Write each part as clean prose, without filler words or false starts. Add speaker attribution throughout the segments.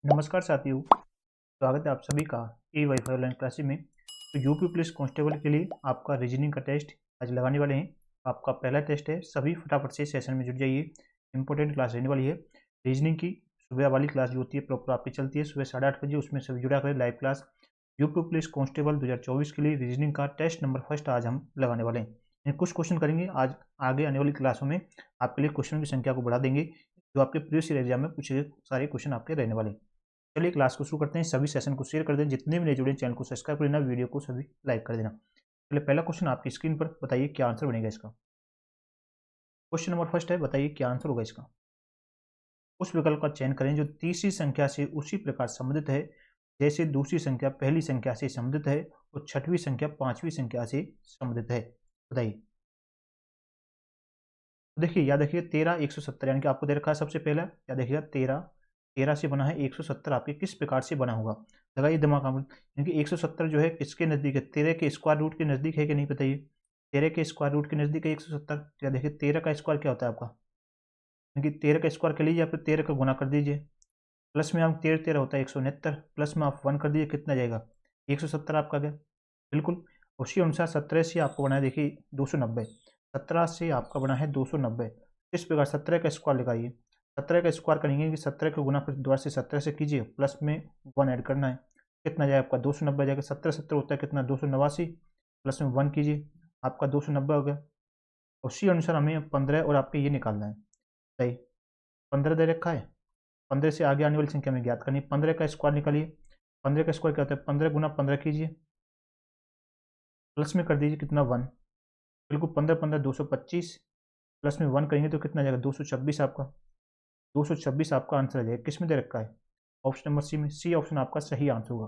Speaker 1: नमस्कार साथियों, स्वागत है आप सभी का ई वाईफाई ऑनलाइन क्लासेस में। तो यूपी पुलिस कांस्टेबल के लिए आपका रीजनिंग का टेस्ट आज लगाने वाले हैं। आपका पहला टेस्ट है, सभी फटाफट से सेशन में जुट जाइए। इंपॉर्टेंट क्लास रहने वाली है। रीजनिंग की सुबह वाली क्लास जो होती है प्रॉपर आपकी चलती है सुबह 8:30 बजे, उसमें सभी जुड़ा करें live class. UP police constable 2024 के लिए रीजनिंग का टेस्ट नंबर फर्स्ट आज हम लगाने वाले हैं। कुछ क्वेश्चन करेंगे आज, आगे आने वाली क्लासों में आपके लिए क्वेश्चन की संख्या को बढ़ा देंगे, जो आपके प्रीवियस ईयर एग्जाम में पूछे गए सारे क्वेश्चन आपके रहने वाले हैं। चलिए क्लास को शुरू करते हैं। सभी सेशन को शेयर कर दें, जितने भी नए जुड़े चैनल को सब्सक्राइब कर देना, वीडियो को सभी लाइक कर देना। चलिए पहला क्वेश्चन आपकी स्क्रीन पर, बताइए क्या आंसर बनेगा इसका। क्वेश्चन नंबर फर्स्ट है, बताइए क्या आंसर होगा इसका। उस विकल्प का चयन करें जो तीसरी संख्या से उसी प्रकार संबंधित है जैसे दूसरी संख्या पहली संख्या से संबंधित है और छठवीं संख्या पांचवी संख्या से संबंधित है। बताइए। तो देखिए, या देखिए 13 170, यानी कि आपको दे रखा है सबसे पहला, या देखिएगा 13 13 से बना है 170, आपके किस प्रकार से बना होगा। लगाइए दिमाग आप, क्योंकि 170 जो है किसके नज़दीक है, 13 के स्क्वायर रूट के नज़दीक है कि नहीं बताइए। 13 के स्क्वायर रूट के नज़दीक है 170। या देखिए 13 का स्क्वायर क्या होता है आपका, क्योंकि 13 का स्क्वायर कर लीजिए या फिर 13 का गुना कर दीजिए। प्लस में आप 13 13 होता है 169, प्लस में आप 1 कर दीजिए, कितना जाएगा 170 आपका गया। बिल्कुल उसी अनुसार 17 से आपको बना है, देखिए 290। 17 से आपका बना है 290। इस प्रकार 17 का स्क्वायर लगाइए। 17 का स्क्वायर करेंगे कि 17 का गुना फिर दोबारा से 17 से कीजिए, प्लस में 1 ऐड करना है, कितना जाएगा आपका 290 जाएगा। 17 17 होता है कितना 289, प्लस में 1 कीजिए, आपका 290 हो गया। उसी अनुसार हमें 15 और आपके ये निकालना है। सही, 15 दे रखा है, 15 से आगे आने वाली संख्या में ज्ञात करनी। 15 का स्क्वायर निकालिए। 15 का स्क्वायर क्या होता है, 15 गुना 15 कीजिए, प्लस में कर दीजिए कितना 1। बिल्कुल 15 15 225, प्लस में 1 करेंगे तो कितना जाएगा 226 आपका। 226 आपका आंसर आ जाएगा। किस में दे रखा है, ऑप्शन नंबर सी में। सी ऑप्शन आपका सही आंसर होगा।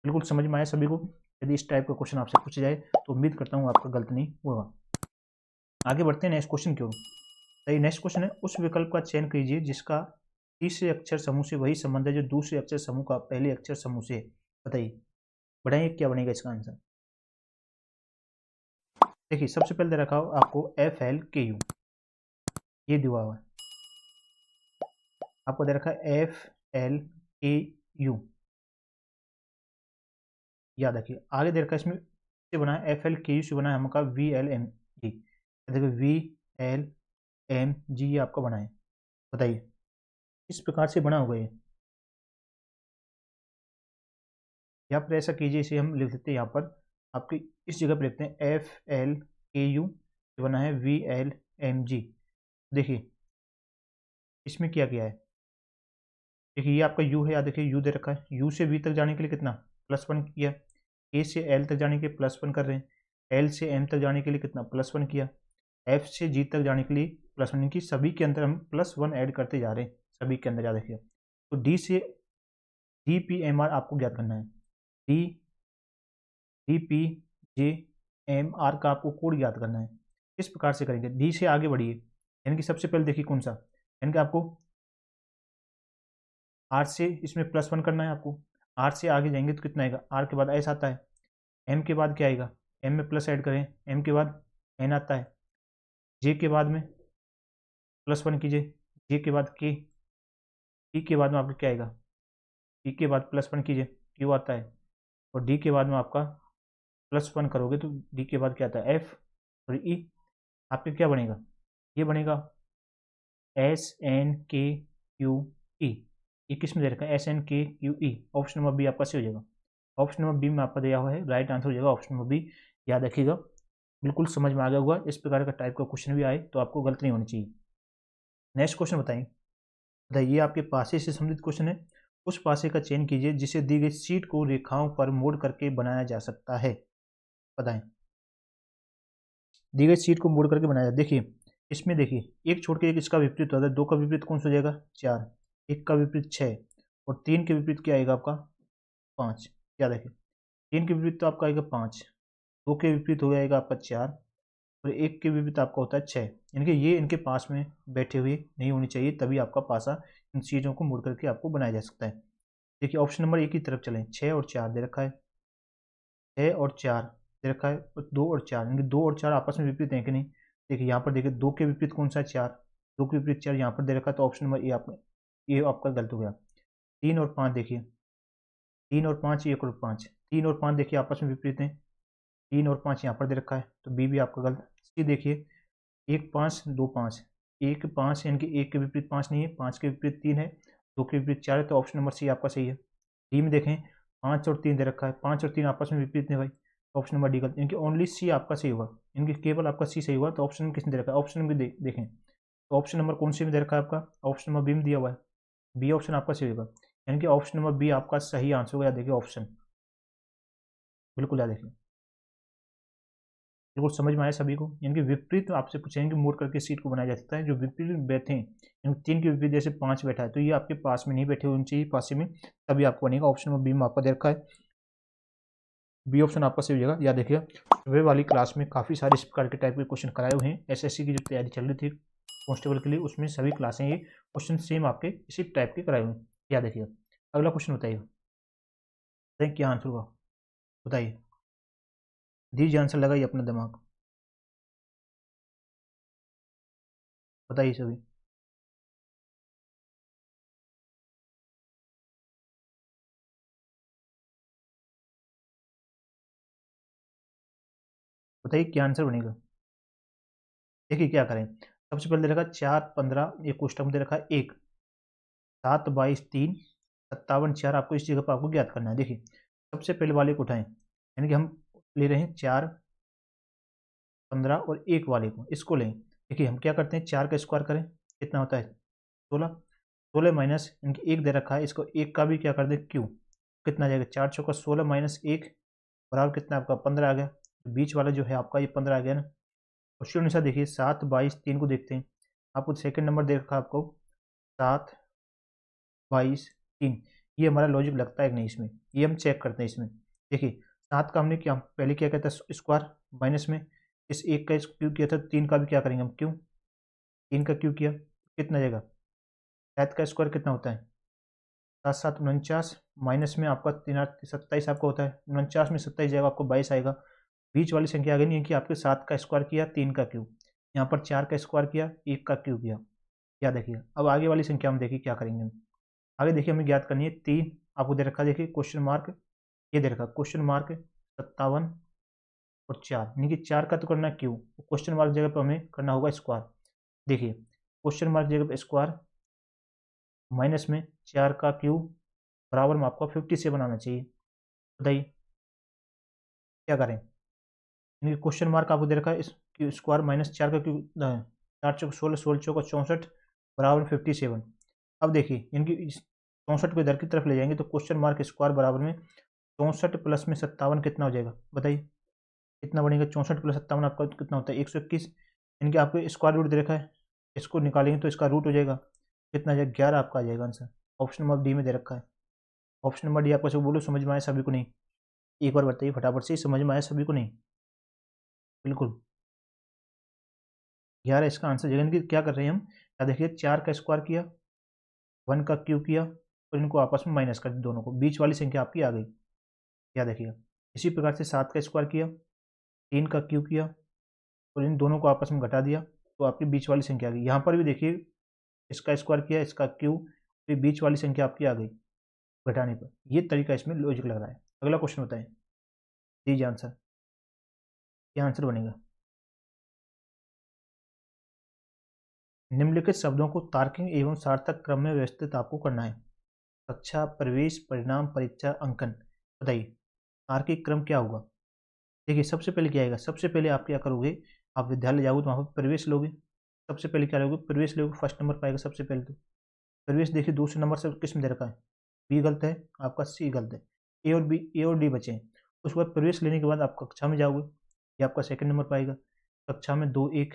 Speaker 1: बिल्कुल समझ में आया सभी को। यदि इस टाइप का क्वेश्चन आपसे पूछा जाए तो उम्मीद करता हूँ आपका गलत नहीं होगा। आगे बढ़ते हैं नेक्स्ट क्वेश्चन की ओर। सही, नेक्स्ट क्वेश्चन है, उस विकल्प का चयन कीजिए जिसका तीसरे अक्षर समूह से वही संबंध है जो दूसरे अक्षर समूह का पहले अक्षर समूह से। बताइए, बढ़ाइए क्या बनेगा इसका आंसर। देखिए सबसे पहले दे रखा हो आपको FLKU, ये दिया हुआ है आपको, दे रखा है FLKU, याद रखिए। आगे दे रखा है इसमें से बना है FLKU से बना है हमका VLMG। देखिए VLMG ये आपका बना है। बताइए इस प्रकार से बना होगा ये, या फिर ऐसा कीजिए, इसे हम लिख देते हैं यहाँ पर आपकी इस जगह पर लिखते हैं FLKU से बना है VLMG। देखिए इसमें क्या किया है, देखिए ये आपका U है, या देखिए U दे रखा है, U से V तक जाने के लिए कितना +1 किया, A से L तक जाने के लिए +1 कर रहे हैं, L से M तक जाने के लिए कितना +1 किया, F से G तक जाने के लिए +1, की सभी के अंदर हम +1 ऐड करते जा रहे हैं, सभी के अंदर। याद रखिए। तो D से DPMR आपको ज्ञात करना है। DPJMR का आपको कोड ज्ञात करना है। किस प्रकार से करेंगे, D से आगे बढ़िए, यानी कि सबसे पहले देखिए कौन सा, यानी कि आपको R से इसमें +1 करना है आपको। R से आगे जाएंगे तो कितना आएगा, R के बाद S आता है, M के बाद क्या आएगा, M में प्लस ऐड करें, M के बाद N आता है, J के बाद में +1 कीजिए, J के बाद K, P के बाद में आपका क्या आएगा, P के बाद +1 कीजिए, Q आता है, और D के बाद में आपका +1 करोगे तो D के बाद क्या आता है F, और E आपके क्या बनेगा, ये बनेगा SNKQE। ये किस में दे रखा है SNKQE, ऑप्शन नंबर बी आपका सही हो जाएगा। ऑप्शन नंबर बी में आपका दिया हुआ है, राइट आंसर हो जाएगा ऑप्शन नंबर बी। याद रखिएगा, बिल्कुल समझ में आ गया होगा। इस प्रकार का टाइप का क्वेश्चन भी आए तो आपको गलत नहीं होनी चाहिए। नेक्स्ट क्वेश्चन बताइए। ये आपके पासे से संबंधित क्वेश्चन है। उस पासे का चयन कीजिए जिसे दी गई शीट को रेखाओं पर मोड़ करके बनाया जा सकता है। बताएं, दी गई शीट को मोड़ करके बनाया। देखिए इसमें देखिए, एक छोड़ के एक इसका विपरीत होता है, 2 का विपरीत कौन सा हो जाएगा 4, 1 का विपरीत 6, और 3 के विपरीत क्या आएगा आपका 5। क्या देखिए 3 के विपरीत तो आपका आएगा 5, 2 के विपरीत हो जाएगा आपका 4, और 1 के विपरीत आपका होता है 6। यानी कि ये इनके पास में बैठे हुए नहीं होनी चाहिए, तभी आपका पासा इन चीज़ों को मुड़ करके आपको बनाया जा सकता है। देखिए ऑप्शन नंबर 1 की तरफ चलें, 6 और 4 दे रखा है, 6 और 4 दे रखा है, और 2 और 4, यानी कि 2 और 4 आपस में विपरीत हैं कि नहीं। देखिए यहाँ पर देखिए 2 के विपरीत कौन सा है 4, 2 के विपरीत 4 यहाँ पर दे रखा है, तो ऑप्शन नंबर ए आपका गलत हो गया। 3 और 5 देखिए, 3 और 5, 1 और 5, 3 और 5 देखिए आपस में विपरीत हैं, 3 और 5 यहाँ पर दे रखा है, तो बी भी आपका गलत। सी देखिए 1 5 2 5, 1 5 यानी कि 1 के विपरीत 5 नहीं है, 5 के विपरीत 3 है, 2 के विपरीत 4 है, तो ऑप्शन नंबर सी आपका सही है। डी में देखें 5 और 3 दे रखा है, 5 और 3 आपस में विपरीत नहीं भाई, तो ऑप्शन नंबर डी गलत, यानी कि ओनली सी आपका सही होगा, यानी कि केवल आपका सी सही हुआ। तो ऑप्शन में किसने दे रखा है, ऑप्शन में देखें, तो ऑप्शन नंबर कौन सी में दे रखा है आपका, ऑप्शन नंबर बी में दिया हुआ है, बी ऑप्शन आपका सही होगा, यानी कि ऑप्शन नंबर बी आपका सही आंसर होगा। याद देखिए ऑप्शन, बिल्कुल याद देखिए, बिल्कुल समझ में आया सभी को। यानी कि विपरीत आपसे पूछेंगे कि मोड़ करके सीट को बनाया जा सकता है, जो विपरीत बैठे हैं, यानी 3 के विपरीत जैसे 5 बैठा है, तो ये आपके पास में नहीं बैठे होने चाहिए पास में, तभी आपको बनेगा। ऑप्शन नंबर बी में आपका दे रखा है, बी ऑप्शन आपका सही हो जाएगा। याद देखिए वे वाली क्लास में काफ़ी सारे इस प्रकार के टाइप के क्वेश्चन कराए हुए हैं, एसएससी की जो तैयारी चल रही थी कांस्टेबल के लिए, उसमें सभी क्लासें ये क्वेश्चन सेम आपके इसी टाइप के कराए हुए हैं। याद देखिए अगला क्वेश्चन बताइए, बताइए क्या आंसर होगा, बताइए, दीजिए आंसर, लगाइए अपना दिमाग, बताइए सभी, बताइए क्या आंसर बनेगा। देखिए क्या करें, सबसे पहले दे रखा 4 15, ये क्वेश्चन दे रखा है 1 7 22 3 57 4, आपको इस जगह पर आपको ज्ञात करना है। देखिए सबसे पहले वाले को उठाएं, यानी कि हम ले रहे हैं 4 15 और 1 वाले को, इसको लें। देखिए हम क्या करते हैं, 4 का स्क्वायर करें, कितना होता है 16, 16 माइनस इनकी 1 दे रखा है, इसको 1 का भी क्या कर दे क्यू, कितना आ जाएगा 4 चौका 16 माइनस 1 बराबर कितना आपका 15 आ गया, बीच वाला जो है आपका ये 15 आ गया ना। क्वेश्चन अनुसार देखिए 7 22 3 को देखते हैं, आपको सेकंड नंबर दे रखा है आपको 7 22 3, ये हमारा लॉजिक लगता है कि नहीं इसमें, ये हम चेक करते हैं इसमें। देखिए 7 का हमने क्या पहले क्या कहता है स्क्वायर, माइनस में इस 1 का क्यू किया था, 3 का भी क्या करेंगे हम क्यू, 3 का क्यू किया कितना जाएगा, 7 का स्क्वायर कितना होता है 7 7 49, माइनस में आपका 3 8 27 आपका होता है, 49 में 27 जाएगा आपको 22 आएगा। बीच वाली संख्या आ गई नहीं है कि आपके 7 का स्क्वायर किया 3 का क्यू, यहाँ पर 4 का स्क्वायर किया 1 का क्यू किया। क्या देखिए अब आगे वाली संख्या हम देखिए क्या करेंगे, आगे देखिए हमें ज्ञात करनी है 3, आपको दे रखा देखिए क्वेश्चन मार्क, ये दे रखा क्वेश्चन मार्क 57 और 4, यानी कि 4 का तो करना है क्यू, क्वेश्चन मार्क जगह पर हमें करना होगा स्क्वायर। देखिए क्वेश्चन मार्क जगह पर स्क्वायर माइनस में 4 का क्यू बराबर में आपको 57 आना चाहिए। बताइए क्या करें, यानी क्वेश्चन मार्क आपको दे रखा है स्क्वायर माइनस 4 का क्यू, 4 चौक 16 16 चौका 64 बराबर 57। अब देखिए यानी कि 64 को इधर की तरफ ले जाएंगे तो क्वेश्चन मार्क स्क्वायर बराबर में 64 प्लस में 57 कितना हो जाएगा, बताइए कितना बनेगा, 64 प्लस 57 आपका कितना होता है 121, यानी कि आपको स्क्वायर रूट दे रखा है, इसको निकालेंगे तो इसका रूट हो जाएगा, कितना आ जाएगा 11 आपका आ जाएगा आंसर। ऑप्शन नंबर डी में दे रखा है, ऑप्शन नंबर डी आपको सब बोलो समझ में आया सभी को नहीं, एक बार बताइए फटाफट से, समझ में आया सभी को नहीं, बिल्कुल 11 इसका आंसर जगह कि क्या कर रहे हैं हम, क्या देखिए 4 का स्क्वायर किया 1 का क्यू किया और इनको आपस में माइनस कर दिया, दोनों को बीच वाली संख्या आपकी आ गई। क्या देखिएगा इसी प्रकार से 7 का स्क्वायर किया 3 का क्यू किया और इन दोनों को आपस में घटा दिया, तो आपकी बीच वाली संख्या आ गई। यहाँ पर भी देखिए इसका स्क्वायर किया इसका क्यू, फिर बीच वाली संख्या आपकी आ गई घटाने पर, ये तरीका इसमें लॉजिक लग रहा है। अगला क्वेश्चन बताएं, दीजिए आंसर, क्या आंसर बनेगा। निम्नलिखित शब्दों को तार्किक एवं सार्थक क्रम में व्यवस्थित आपको करना है, कक्षा प्रवेश परिणाम परीक्षा अंकन, बताइए तार्किक क्रम क्या होगा। देखिए सबसे पहले क्या आएगा, सबसे पहले आप क्या करोगे, आप विद्यालय जाओगे तो वहाँ पर प्रवेश लोगे, सबसे पहले क्या लोगे प्रवेश लोगे, फर्स्ट नंबर पाएगा सबसे पहले तो प्रवेश। देखिए दूसरे नंबर से किस में दे रखा है, बी गलत है आपका, सी गलत है, ए और डी बचे हैं। उसके बाद प्रवेश लेने के बाद आप कक्षा में जाओगे, ये आपका सेकंड नंबर पाएगा, कक्षा में 2 1,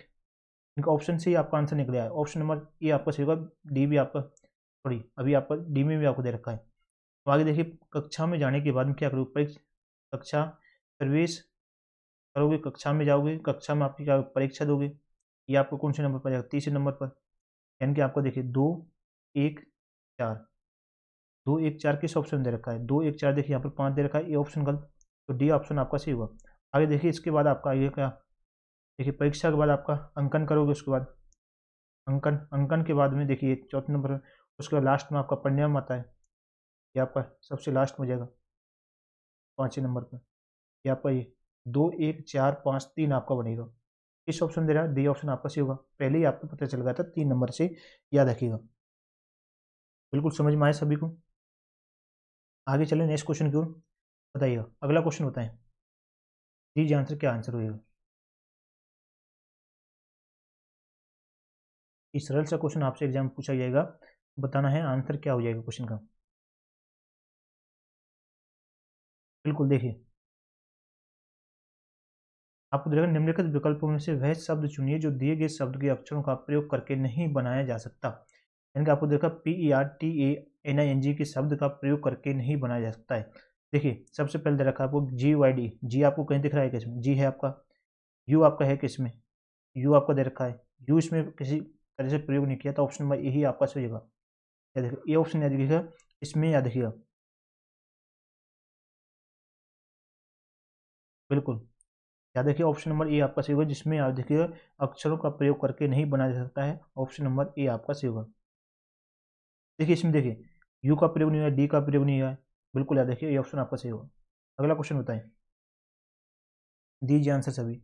Speaker 1: इनका ऑप्शन से ही आपका आंसर निकल आया, ऑप्शन नंबर ए आपका सही होगा, डी भी आपका सॉरी अभी आपका डी में भी आपको दे रखा है। तो आगे देखिए कक्षा में जाने के बाद में क्या करोगे, कक्षा प्रवेश करोगे, कक्षा में जाओगे, कक्षा में आपकी क्या परीक्षा दोगे, ये आपको कौन से नंबर पर जाएगा, तीसरे नंबर पर, यानी कि आपको देखिए 2 1 4, 2 1 4 किस ऑप्शन दे रखा है, 2 1 4 देखिए यहाँ पर 5 दे रखा है, ये ऑप्शन गलत, तो डी ऑप्शन आपका सही हुआ। आगे देखिए इसके बाद आपका ये क्या, देखिए परीक्षा के बाद आपका अंकन करोगे, उसके बाद अंकन, अंकन के बाद में देखिए चौथे नंबर, उसके बाद लास्ट में आपका परिणाम आता है, ये आपका सबसे लास्ट में हो जाएगा 5वें नंबर पर। ये आपका ये 2 1 4 5 3 आपका बनेगा। किस ऑप्शन दे रहा है? डी ऑप्शन आपका सही होगा। पहले ही आपको पता चल गया था 3 नंबर से, याद रखिएगा। बिल्कुल समझ में आए सभी को? आगे चलें नेक्स्ट क्वेश्चन की ओर। बताइएगा अगला क्वेश्चन बताएं, दीजिए आंसर, क्या आंसर होगा? इस सरल सा क्वेश्चन आपसे एग्जाम में पूछा जाएगा, बताना है आंसर क्या हो जाएगा क्वेश्चन का। बिल्कुल देखिए, आपको दिखेगा निम्नलिखित विकल्पों में से वह शब्द चुनिए जो दिए गए शब्द के अक्षरों का प्रयोग करके नहीं बनाया जा सकता। यानी कि आपको देखा PERTANING के शब्द का प्रयोग करके नहीं बनाया जा सकता है। देखिए सबसे पहले दे रखा है आपको GYD, जी आपको कहीं दिख रहा है किसमें? जी है आपका। यू आपका है किसमें? यू आपका दे रखा है। यू इसमें किसी तरह से प्रयोग नहीं किया, तो ऑप्शन नंबर यही आपका सही होगा। या देखिए ये ऑप्शन याद रखिएगा, इसमें याद रखिएगा। बिल्कुल याद देखिए ऑप्शन नंबर ए आपका सही होगा, जिसमें आप देखिए अक्षरों का प्रयोग करके नहीं बनाया जा सकता है। ऑप्शन नंबर ए आपका सही होगा। देखिए इसमें देखिए यू का प्रयोग नहीं हुआ, डी का प्रयोग नहीं हुआ है। बिल्कुल याद देखिए ये ऑप्शन आपका सही होगा। अगला क्वेश्चन बताएं, दीजिए आंसर सभी,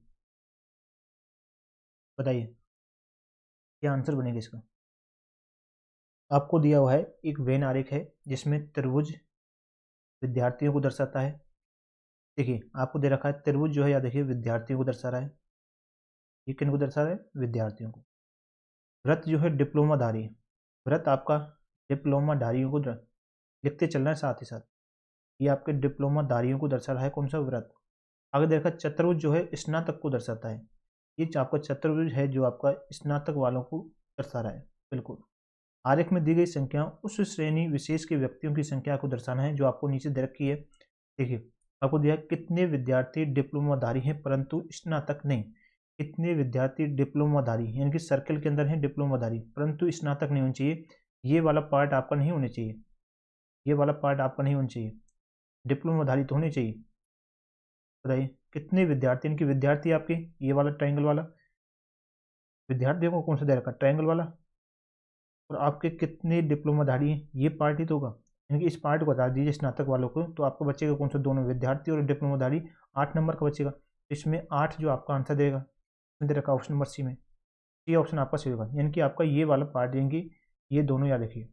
Speaker 1: बताइए क्या आंसर बनेगा इसका। आपको दिया हुआ है एक वेन आरेख है जिसमें त्रिभुज विद्यार्थियों को दर्शाता है। देखिए आपको दे रखा है त्रिभुज जो है, या देखिए विद्यार्थियों को दर्शा रहा है। ये किन को दर्शा रहा है? विद्यार्थियों को। व्रत जो है डिप्लोमाधारी, व्रत आपका डिप्लोमाधारियों को लिखते चलना है साथ ही साथ। ये आपके डिप्लोमाधारियों को दर्शा रहा है, कौन सा व्रत। आगे देखा चतुर्भुज जो है स्नातक को दर्शाता है। ये आपका चतुर्भुज है जो आपका स्नातक वालों को दर्शा रहा है। बिल्कुल। आरेख में दी गई संख्या उस श्रेणी विशेष के व्यक्तियों की संख्या को दर्शाना है जो आपको नीचे दे रखी है। देखिए आपको दिया कितने विद्यार्थी डिप्लोमाधारी हैं परंतु स्नातक नहीं। कितने विद्यार्थी डिप्लोमाधारी यानी कि सर्कल के अंदर हैं डिप्लोमाधारी परंतु स्नातक नहीं होना चाहिए। ये वाला पार्ट आपका नहीं होना चाहिए। ये वाला पार्ट आपका नहीं होना चाहिए, डिप्लोमाधारी तो होने चाहिए। बताइए कितने विद्यार्थी, इनके विद्यार्थी आपके ये वाला ट्रायंगल वाला विद्यार्थियों को कौन सा दे रखा? ट्रायंगल वाला। और आपके कितने डिप्लोमाधारी हैं, ये पार्ट ही तो होगा। यानी कि इस पार्ट को बता दीजिए स्नातक वालों को, तो आपको बचेगा कौन सा? दोनों विद्यार्थी और डिप्लोमाधारी। 8 नंबर का बचेगा। इसमें 8 जो आपका आंसर देगा, इसमें दे रखा ऑप्शन नंबर सी में। ये ऑप्शन आपका सही होगा, यानी कि आपका ये वाला पार्ट देंगे, ये दोनों याद रखिए।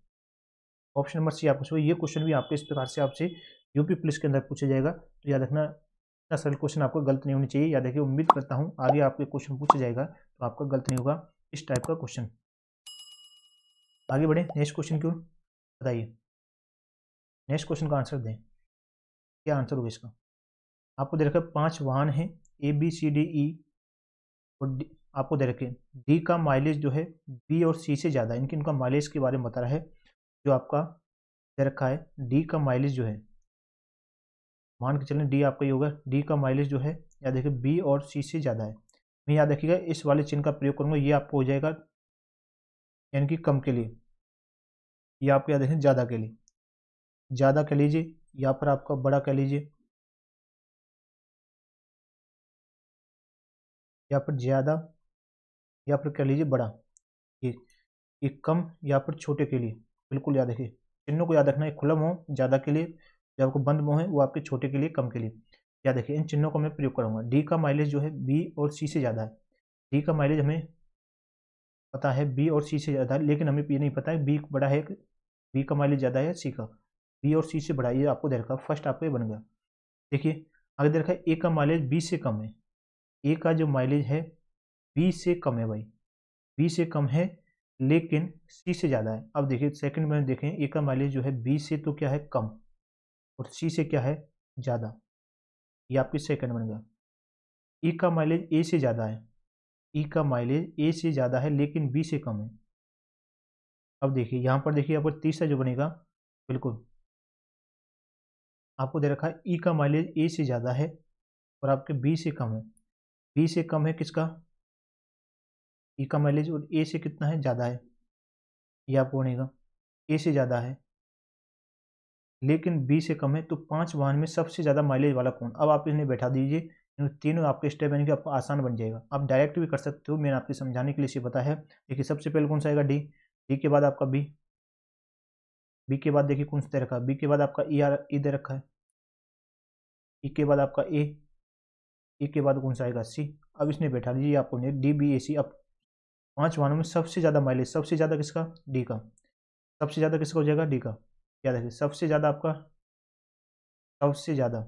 Speaker 1: ऑप्शन नंबर सी आपको सही। ये क्वेश्चन भी आपके इस प्रकार से आपसे यूपी पुलिस के अंदर पूछा जाएगा, तो याद रखना इतना सरल क्वेश्चन आपको गलत नहीं होनी चाहिए। याद रखिए, उम्मीद करता हूँ आगे आपके क्वेश्चन पूछा जाएगा तो आपका गलत नहीं होगा इस टाइप का क्वेश्चन। आगे बढ़े नेक्स्ट क्वेश्चन की ओर। बताइए नेक्स्ट क्वेश्चन का आंसर दें, क्या आंसर होगा इसका। आपको दे रखा है 5 वाहन हैं ABCDE, और आपको दे रखे डी का माइलेज जो है बी और सी से ज़्यादा है। इनका माइलेज के बारे में बता रहा है। जो आपका दे रखा है डी का माइलेज जो है, मान के चलें डी आपका ही होगा। डी का माइलेज जो है याद रखिए बी और सी से ज़्यादा है। मैं याद रखिएगा इस वाले चिन्ह का प्रयोग करूँगा, ये आपको हो जाएगा यानी कि कम के लिए। ये आपको याद रखें ज़्यादा के लिए, ज़्यादा कह लीजिए या फिर आपका बड़ा कह लीजिए, या फिर ज़्यादा या फिर कह लीजिए बड़ा। ये ये कम या फिर छोटे के लिए। बिल्कुल याद रखिए चिन्हों को याद रखना है। खुला मुँह ज़्यादा के लिए, जब आपको बंद मुँह है वो आपके छोटे के लिए, कम के लिए। याद रखिए इन चिन्हों का मैं प्रयोग करूँगा। डी का माइलेज जो है बी और सी से ज़्यादा है। डी का माइलेज हमें पता है बी और सी से ज़्यादा है, लेकिन हमें ये नहीं पता है बी बड़ा है, बी का माइलेज ज़्यादा है सी का। बी और सी से बड़ा, ये आपको दे रखा है। फर्स्ट आपको ये बन गया। देखिए आगे दे रखा है ए का माइलेज बी से कम है। ए का जो माइलेज है बी से कम है भाई, बी से कम है लेकिन सी से ज़्यादा है। अब देखिए सेकंड में देखें, ए का माइलेज जो है बी से तो क्या है कम, और सी से क्या है ज़्यादा। ये आपकी सेकंड बन गया। ई का माइलेज ए से ज़्यादा है। ई का माइलेज ए से ज़्यादा है लेकिन बी से कम है। अब देखिए यहाँ पर देखिए, यहाँ पर तीसरा जो बनेगा, बिल्कुल आपको दे रखा है ई का माइलेज ए से ज़्यादा है और आपके बी से कम है। बी से कम है किसका? ई का माइलेज, और ए से कितना है? ज़्यादा है। ये आपको बनेगा ए से ज़्यादा है लेकिन बी से कम है, तो 5 वाहन में सबसे ज़्यादा माइलेज वाला कौन? अब आप इन्हें बैठा दीजिए, तीनों आपके स्टेप यानी कि आपको आसान बन जाएगा। आप डायरेक्ट भी कर सकते हो, मैंने आपके समझाने के लिए इसे बताया है। देखिए सबसे पहले कौन सा आएगा? डी। डी के बाद आपका बी। बी के बाद देखिए कौन सा दे रखा है, बी के बाद आपका ई ई दे रखा है, ई के बाद आपका ए के बाद कौन सा आएगा सी। अब इसने बैठा लीजिए आपको डी बी ए सी। अब 5 वाहनों में सबसे ज़्यादा माइलेज सबसे ज़्यादा किसका, डी का। सबसे ज़्यादा किसका हो जाएगा, डी का। याद रखिए सबसे ज़्यादा आपका, सबसे ज़्यादा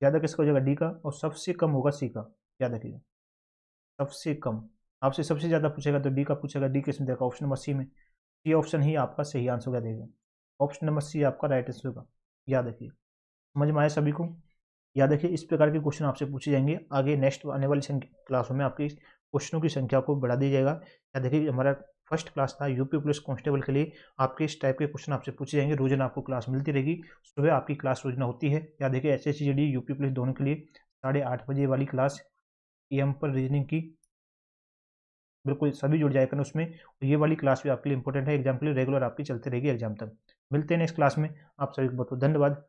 Speaker 1: किसका हो जाएगा, डी का। और सबसे कम होगा सी का। याद रखिएगा सबसे कम। आपसे सबसे ज़्यादा पूछेगा तो डी का पूछेगा, डी किसमें देखा, ऑप्शन नंबर सी में। सी ऑप्शन ही आपका सही आंसर होगा, देगा ऑप्शन नंबर सी आपका राइट आंसर होगा। याद रखिए, समझ में आया सभी को। याद रखिए इस प्रकार के क्वेश्चन आपसे पूछे जाएंगे आगे नेक्स्ट आने वाली क्लासों में, आपकी क्वेश्चनों की संख्या को बढ़ा दिया जाएगा। याद रखिए हमारा फर्स्ट क्लास था यूपी पुलिस कांस्टेबल के लिए, आपके इस टाइप के क्वेश्चन आपसे पूछे जाएंगे। रोजाना आपको क्लास मिलती रहेगी, सुबह आपकी क्लास रोजाना होती है। याद रखिए SSC GD यूपी पुलिस दोनों के लिए 8:30 बजे वाली क्लास EM पर रीजनिंग की, बिल्कुल सभी जुड़ जाए करना उसमें। ये वाली क्लास भी आपके लिए इंपॉर्टेंट है, एग्जाम के लिए रेगुलर आपकी चलती रहेगी एग्जाम तक। मिलते हैं नेक्स्ट क्लास में, आप सभी को बहुत बहुत धन्यवाद।